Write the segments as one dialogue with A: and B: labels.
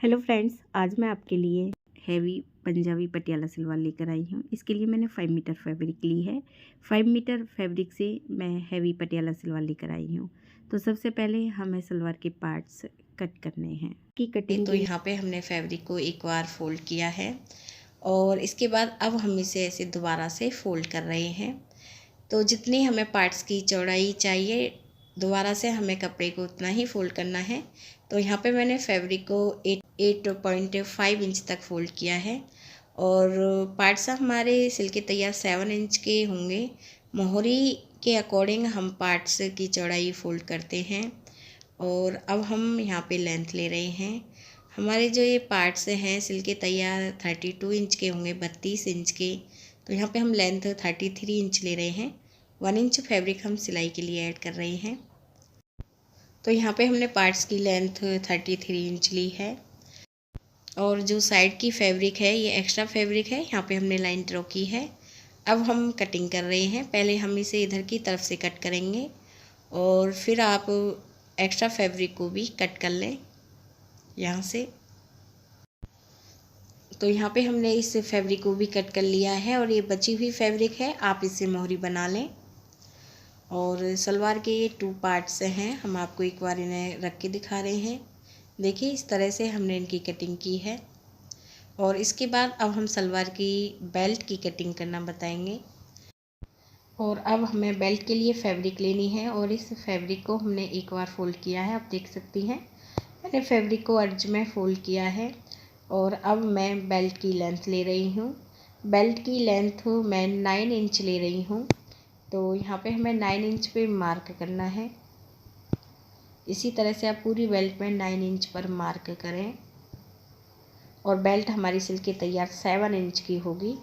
A: Hello friends, आज मैं आपके लिए हैवी पंजाबी पटियाला सलवार लेकर आई हूँ। इसके लिए मैंने 5 मीटर फैब्रिक ली है। 5 मीटर फैब्रिक से मैं हैवी पटियाला सलवार लेकर आई हूँ। तो सबसे पहले हमें सलवार के पार्ट्स कट करने हैं की कटिंग।
B: तो यहाँ पे हमने फैब्रिक को एक बार फोल्ड किया है और इसके बाद अब हम इसे ऐसे दोबारा से फोल्ड कर रहे हैं। तो जितनी हमें पार्ट्स की चौड़ाई चाहिए दोबारा से हमें कपड़े को उतना ही फोल्ड करना है। तो यहाँ पे मैंने फैब्रिक को 8.5 इंच तक फोल्ड किया है और पार्ट्स हमारे सिल के तैयार 7 इंच के होंगे। मोहरी के अकॉर्डिंग हम पार्ट्स की चौड़ाई फोल्ड करते हैं और अब हम यहाँ पे लेंथ ले रहे हैं। हमारे जो ये पार्ट्स हैं सिल के तैयार 32 इंच के होंगे, 32 इंच के। तो यहाँ पे हम लेंथ 33 इंच ले रहे हैं। 1 इंच फैब्रिक हम सिलाई के लिए ऐड कर रहे हैं। तो यहाँ पे हमने पार्ट्स की लेंथ 33 इंच ली है और जो साइड की फैब्रिक है ये एक्स्ट्रा फैब्रिक है, यहाँ पे हमने लाइन ड्रॉ की है। अब हम कटिंग कर रहे हैं। पहले हम इसे इधर की तरफ से कट करेंगे और फिर आप एक्स्ट्रा फैब्रिक को भी कट कर लें यहाँ से। तो यहाँ पे हमने इस फैब्रिक को भी कट कर लिया है और ये बची हुई फैब्रिक है, आप इससे मोहरी बना लें। और सलवार के ये 2 पार्ट्स हैं, हम आपको एक बार इन्हें रख के दिखा रहे हैं। देखिए इस तरह से हमने इनकी कटिंग की है और इसके बाद अब हम सलवार की बेल्ट की कटिंग करना बताएंगे। और अब हमें बेल्ट के लिए फैब्रिक लेनी है और इस फैब्रिक को हमने एक बार फोल्ड किया है, आप देख सकती हैं मैंने फैब्रिक को अर्ज में फोल्ड किया है। और अब मैं बेल्ट की लेंथ ले रही हूँ। बेल्ट की लेंथ मैं 9 इंच ले रही हूँ। तो यहाँ पे हमें 9 इंच पे मार्क करना है। इसी तरह से आप पूरी बेल्ट में 9 इंच पर मार्क करें और बेल्ट हमारी सिल के तैयार 7 इंच की होगी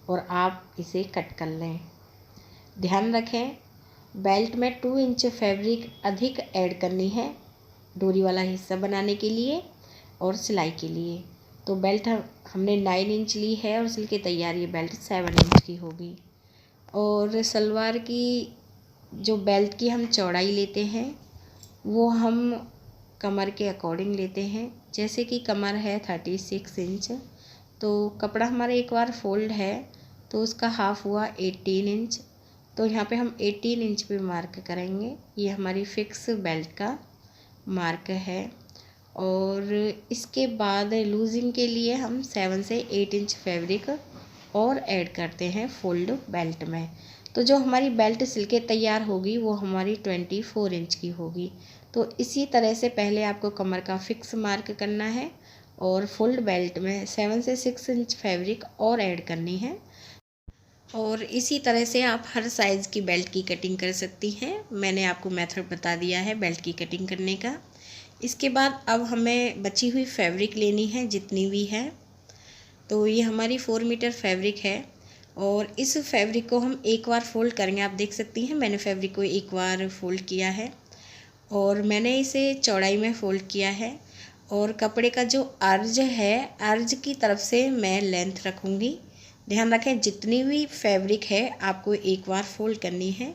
B: और आप इसे कट कर लें। ध्यान रखें बेल्ट में 2 इंच फैब्रिक अधिक ऐड करनी है डोरी वाला हिस्सा बनाने के लिए और सिलाई के लिए। तो बेल्ट हमने 9 इंच ली है और सिल के तैयार ये बेल्ट 7 इंच की होगी। और सलवार की जो बेल्ट की हम चौड़ाई लेते हैं वो हम कमर के अकॉर्डिंग लेते हैं। जैसे कि कमर है 36 इंच, तो कपड़ा हमारा एक बार फोल्ड है तो उसका हाफ हुआ 18 इंच। तो यहाँ पे हम 18 इंच पे मार्क करेंगे। ये हमारी फिक्स बेल्ट का मार्क है। और इसके बाद लूजिंग के लिए हम 7 से 8 इंच फैब्रिक और ऐड करते हैं फोल्ड बेल्ट में। तो जो हमारी बेल्ट सिल के तैयार होगी वो हमारी 24 इंच की होगी। तो इसी तरह से पहले आपको कमर का फिक्स मार्क करना है और फोल्ड बेल्ट में 7 से 6 इंच फैब्रिक और ऐड करनी है। और इसी तरह से आप हर साइज़ की बेल्ट की कटिंग कर सकती हैं। मैंने आपको मेथड बता दिया है बेल्ट की कटिंग करने का। इसके बाद अब हमें बची हुई फैब्रिक लेनी है जितनी भी है। तो ये हमारी 4 मीटर फैब्रिक है और इस फैब्रिक को हम एक बार फोल्ड करेंगे। आप देख सकती हैं मैंने फैब्रिक को एक बार फोल्ड किया है और मैंने इसे चौड़ाई में फोल्ड किया है। और कपड़े का जो अर्ज है अर्ज की तरफ से मैं लेंथ रखूँगी। ध्यान रखें जितनी भी फैब्रिक है आपको एक बार फोल्ड करनी है।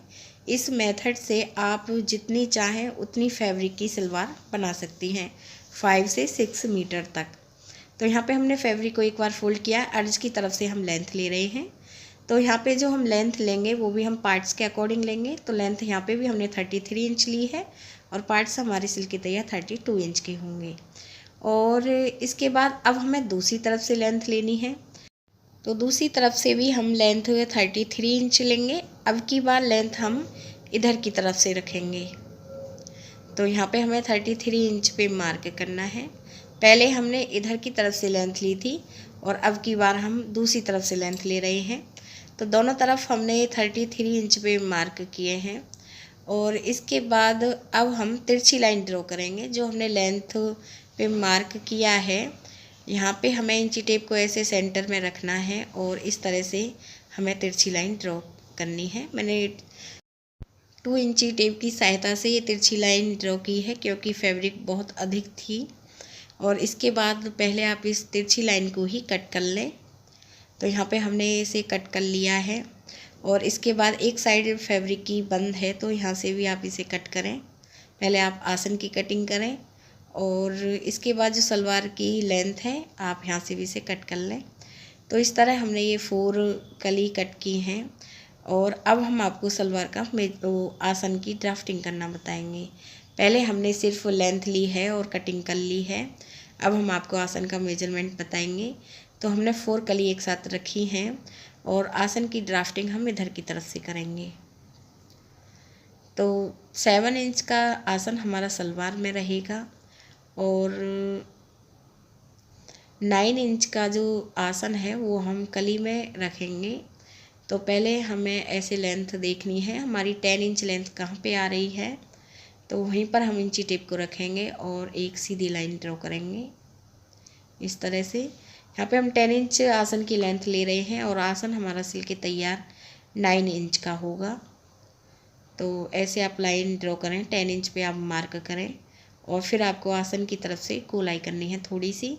B: इस मेथड से आप जितनी चाहें उतनी फैब्रिक की सलवार बना सकती हैं 5 से 6 मीटर तक। तो यहाँ पे हमने फैब्रिक को एक बार फोल्ड किया, अर्ज की तरफ से हम लेंथ ले रहे हैं। तो यहाँ पे जो हम लेंथ लेंगे वो भी हम पार्ट्स के अकॉर्डिंग लेंगे। तो लेंथ यहाँ पे भी हमने 33 इंच ली है और पार्ट्स हमारे सिल के तैयार 32 इंच के होंगे। और इसके बाद अब हमें दूसरी तरफ से लेंथ लेनी है। तो दूसरी तरफ से भी हम लेंथ 33 इंच लेंगे। अब की बार लेंथ हम इधर की तरफ से रखेंगे। तो यहाँ पे हमें 33 इंच पे मार्क करना है। पहले हमने इधर की तरफ से लेंथ ली थी और अब की बार हम दूसरी तरफ से लेंथ ले रहे हैं। तो दोनों तरफ हमने 33 इंच पे मार्क किए हैं। और इसके बाद अब हम तिरछी लाइन ड्रॉ करेंगे। जो हमने लेंथ पे मार्क किया है यहाँ पे हमें इंची टेप को ऐसे सेंटर में रखना है और इस तरह से हमें तिरछी लाइन ड्रॉ करनी है। मैंने 2 इंची टेप की सहायता से ये तिरछी लाइन ड्रॉ की है क्योंकि फैब्रिक बहुत अधिक थी। और इसके बाद पहले आप इस तिरछी लाइन को ही कट कर लें। तो यहाँ पे हमने इसे कट कर लिया है और इसके बाद एक साइड फैब्रिक की बंद है तो यहाँ से भी आप इसे कट करें। पहले आप आसन की कटिंग करें और इसके बाद जो सलवार की लेंथ है आप यहाँ से भी इसे कट कर लें। तो इस तरह हमने ये 4 कली कट की हैं और अब हम आपको सलवार का आसन की ड्राफ्टिंग करना बताएंगे। पहले हमने सिर्फ लेंथ ली है और कटिंग कर ली है, अब हम आपको आसन का मेजरमेंट बताएंगे। तो हमने 4 कली एक साथ रखी हैं और आसन की ड्राफ्टिंग हम इधर की तरफ से करेंगे। तो 7 इंच का आसन हमारा सलवार में रहेगा और 9 इंच का जो आसन है वो हम कली में रखेंगे। तो पहले हमें ऐसे लेंथ देखनी है, हमारी 10 इंच लेंथ कहाँ पे आ रही है, तो वहीं पर हम इंची टेप को रखेंगे और एक सीधी लाइन ड्रॉ करेंगे इस तरह से। यहाँ पे हम 10 इंच आसन की लेंथ ले रहे हैं और आसन हमारा सिल के तैयार 9 इंच का होगा। तो ऐसे आप लाइन ड्रॉ करें, 10 इंच पे आप मार्क करें और फिर आपको आसन की तरफ से गोलाई करनी है थोड़ी सी,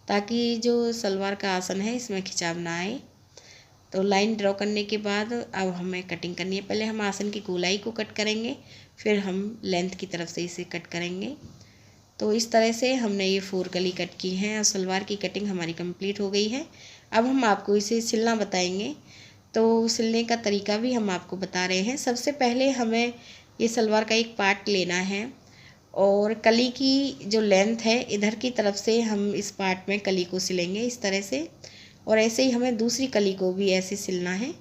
B: ताकि जो सलवार का आसन है इसमें खिंचाव ना आए। तो लाइन ड्रॉ करने के बाद अब हमें कटिंग करनी है। पहले हम आसन की गोलाई को कट करेंगे, फिर हम लेंथ की तरफ से इसे कट करेंगे। तो इस तरह से हमने ये 4 कली कट की हैं और सलवार की कटिंग हमारी कंप्लीट हो गई है। अब हम आपको इसे सिलना बताएंगे। तो सिलने का तरीका भी हम आपको बता रहे हैं। सबसे पहले हमें ये सलवार का एक पार्ट लेना है और कली की जो लेंथ है इधर की तरफ से हम इस पार्ट में कली को सिलेंगे इस तरह से, और ऐसे ही हमें दूसरी कली को भी ऐसे सिलना है।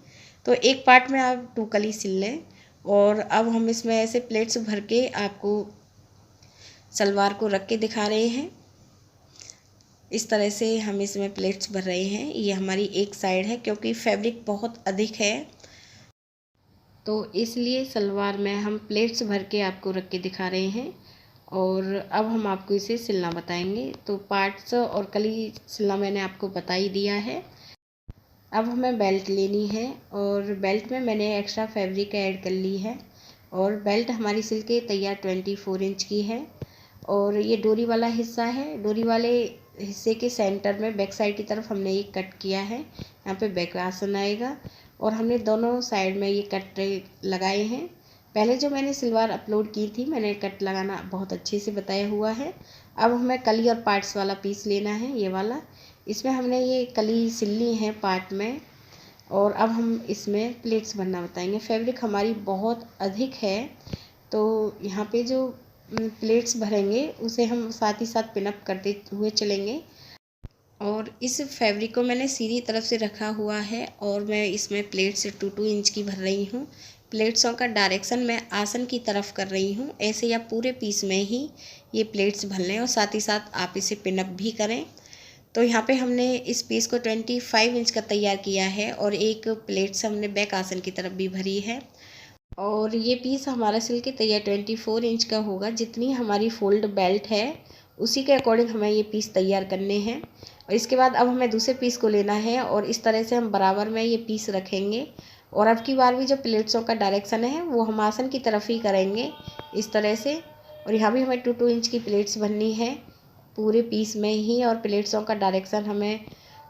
B: तो एक पार्ट में आप 2 कली सिल लें और अब हम इसमें ऐसे प्लेट्स भर के आपको सलवार को रख के दिखा रहे हैं। इस तरह से हम इसमें प्लेट्स भर रहे हैं। ये हमारी एक साइड है क्योंकि फैब्रिक बहुत अधिक है, तो इसलिए सलवार में हम प्लेट्स भर के आपको रख के दिखा रहे हैं। और अब हम आपको इसे सिलना बताएंगे। तो पार्ट्स और कली सिलना मैंने आपको बता ही दिया है। अब हमें बेल्ट लेनी है और बेल्ट में मैंने एक्स्ट्रा फैब्रिक ऐड कर ली है और बेल्ट हमारी सिल के तैयार 24 इंच की है। और ये डोरी वाला हिस्सा है, डोरी वाले हिस्से के सेंटर में बैक साइड की तरफ हमने ये कट किया है। यहाँ पे बैक आसन आएगा और हमने दोनों साइड में ये कट लगाए हैं। पहले जो मैंने सलवार अपलोड की थी मैंने कट लगाना बहुत अच्छे से बताया हुआ है। अब हमें कली और पार्ट्स वाला पीस लेना है, ये वाला। इसमें हमने ये कली सिल ली है पार्ट में और अब हम इसमें प्लेट्स भरना बताएंगे। फैब्रिक हमारी बहुत अधिक है, तो यहाँ पे जो प्लेट्स भरेंगे उसे हम साथ ही साथ पिनअप करते हुए चलेंगे। और इस फैब्रिक को मैंने सीधी तरफ से रखा हुआ है और मैं इसमें प्लेट्स 2-2 इंच की भर रही हूँ। प्लेट्सों का डायरेक्शन मैं आसन की तरफ कर रही हूँ। ऐसे या पूरे पीस में ही ये प्लेट्स भर लें और साथ ही साथ आप इसे पिनअप भी करें। तो यहाँ पे हमने इस पीस को 25 इंच का तैयार किया है और एक प्लेट से हमने बैक आसन की तरफ भी भरी है। और ये पीस हमारा सिल के तैयार 24 इंच का होगा। जितनी हमारी फोल्ड बेल्ट है उसी के अकॉर्डिंग हमें ये पीस तैयार करने हैं। और इसके बाद अब हमें दूसरे पीस को लेना है और इस तरह से हम बराबर में ये पीस रखेंगे। और अब की बार भी जो प्लेट्सों का डायरेक्शन है वो हम आसन की तरफ ही करेंगे इस तरह से। और यहाँ भी हमें 2-2 इंच की प्लेट्स भरनी है पूरे पीस में ही, और प्लेट्सों का डायरेक्शन हमें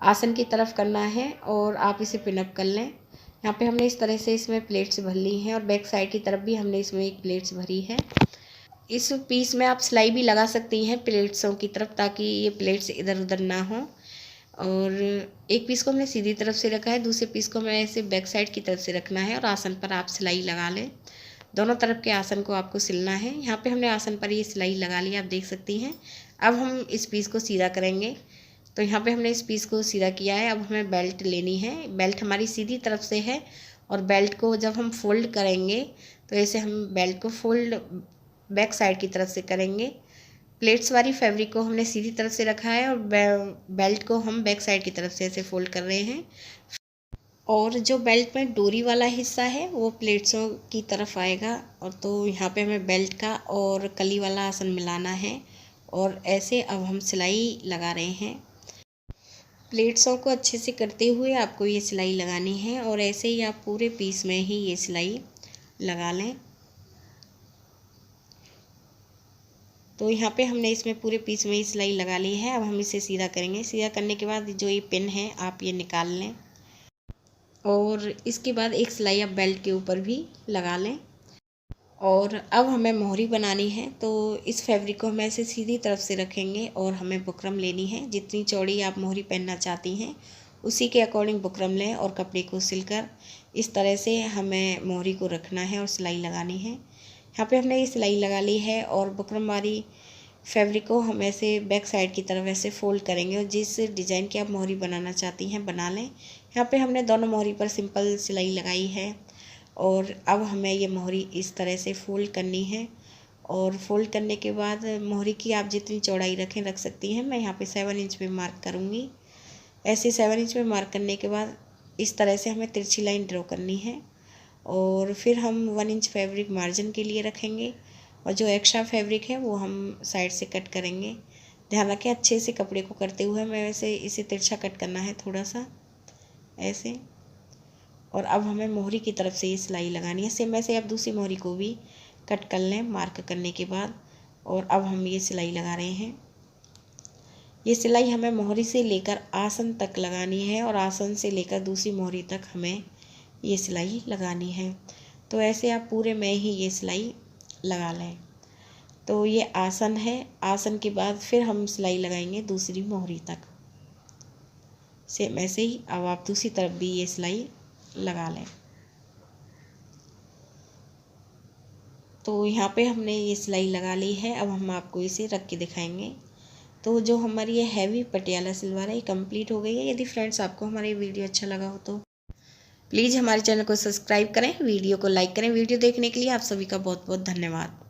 B: आसन की तरफ करना है और आप इसे पिनअप कर लें। यहाँ पे हमने इस तरह से इसमें प्लेट्स भर ली हैं और बैक साइड की तरफ भी हमने इसमें एक प्लेट्स भरी है। इस पीस में आप सिलाई भी लगा सकती हैं प्लेट्सों की तरफ, ताकि ये प्लेट्स इधर उधर ना हो। और एक पीस को हमने सीधी तरफ से रखा है, दूसरे पीस को हमें ऐसे बैक साइड की तरफ से रखना है और आसन पर आप सिलाई लगा लें। दोनों तरफ के आसन को आपको सिलना है। यहाँ पे हमने आसन पर ये सिलाई लगा ली, आप देख सकती हैं। अब हम इस पीस को सीधा करेंगे। तो यहाँ पे हमने इस पीस को सीधा किया है। अब हमें बेल्ट लेनी है। बेल्ट हमारी सीधी तरफ से है और बेल्ट को जब हम फोल्ड करेंगे तो ऐसे हम बेल्ट को फोल्ड बैक साइड की तरफ से करेंगे। प्लेट्स वाली फैब्रिक को हमने सीधी तरफ से रखा है और बेल्ट को हम बैक साइड की तरफ से ऐसे फोल्ड कर रहे हैं। और जो बेल्ट में डोरी वाला हिस्सा है वो प्लेट्सों की तरफ आएगा। और तो यहाँ पे हमें बेल्ट का और कली वाला आसन मिलाना है और ऐसे अब हम सिलाई लगा रहे हैं। प्लेट्सों को अच्छे से करते हुए आपको ये सिलाई लगानी है और ऐसे ही आप पूरे पीस में ही ये सिलाई लगा लें। तो यहाँ पे हमने इसमें पूरे पीस में ही सिलाई लगा ली है। अब हम इसे सीधा करेंगे। सीधा करने के बाद जो ये पिन है आप ये निकाल लें और इसके बाद एक सिलाई आप बेल्ट के ऊपर भी लगा लें। और अब हमें मोहरी बनानी है। तो इस फैब्रिक को हम ऐसे सीधी तरफ से रखेंगे और हमें बुकरम लेनी है। जितनी चौड़ी आप मोहरी पहनना चाहती हैं उसी के अकॉर्डिंग बुकरम लें और कपड़े को सिलकर इस तरह से हमें मोहरी को रखना है और सिलाई लगानी है। यहाँ पे हमने ये सिलाई लगा ली है और बुकरम वाली फैब्रिक को हम ऐसे बैक साइड की तरफ ऐसे फोल्ड करेंगे और जिस डिज़ाइन की आप मोहरी बनाना चाहती हैं बना लें। यहाँ पे हमने दोनों मोहरी पर सिंपल सिलाई लगाई है और अब हमें ये मोहरी इस तरह से फोल्ड करनी है। और फोल्ड करने के बाद मोहरी की आप जितनी चौड़ाई रख सकती हैं। मैं यहाँ पे 7 इंच पे मार्क करूँगी। ऐसे 7 इंच पे मार्क करने के बाद इस तरह से हमें तिरछी लाइन ड्रॉ करनी है और फिर हम 1 इंच फैब्रिक मार्जिन के लिए रखेंगे और जो एक्स्ट्रा फैब्रिक है वो हम साइड से कट करेंगे। ध्यान रखें अच्छे से कपड़े को करते हुए हमें वैसे इसे तिरछा कट करना है थोड़ा सा ऐसे। और अब हमें मोहरी की तरफ से ये सिलाई लगानी है। सेम वैसे आप दूसरी मोहरी को भी कट कर लें मार्क करने के बाद। और अब हम ये सिलाई लगा रहे हैं। ये सिलाई हमें मोहरी से लेकर आसन तक लगानी है और आसन से लेकर दूसरी मोहरी तक हमें ये सिलाई लगानी है। तो ऐसे आप पूरे में ही ये सिलाई लगा लें। तो ये आसन है। आसन के बाद फिर हम सिलाई लगाएंगे दूसरी मोहरी तक। सेम ऐसे ही अब आप दूसरी तरफ भी ये सिलाई लगा लें। तो यहाँ पे हमने ये सिलाई लगा ली है। अब हम आपको इसे रख के दिखाएंगे। तो जो हमारी ये हैवी पटियाला सलवार है ये कंप्लीट हो गई है। यदि फ्रेंड्स आपको हमारा ये वीडियो अच्छा लगा हो तो प्लीज़ हमारे चैनल को सब्सक्राइब करें, वीडियो को लाइक करें। वीडियो देखने के लिए आप सभी का बहुत बहुत धन्यवाद।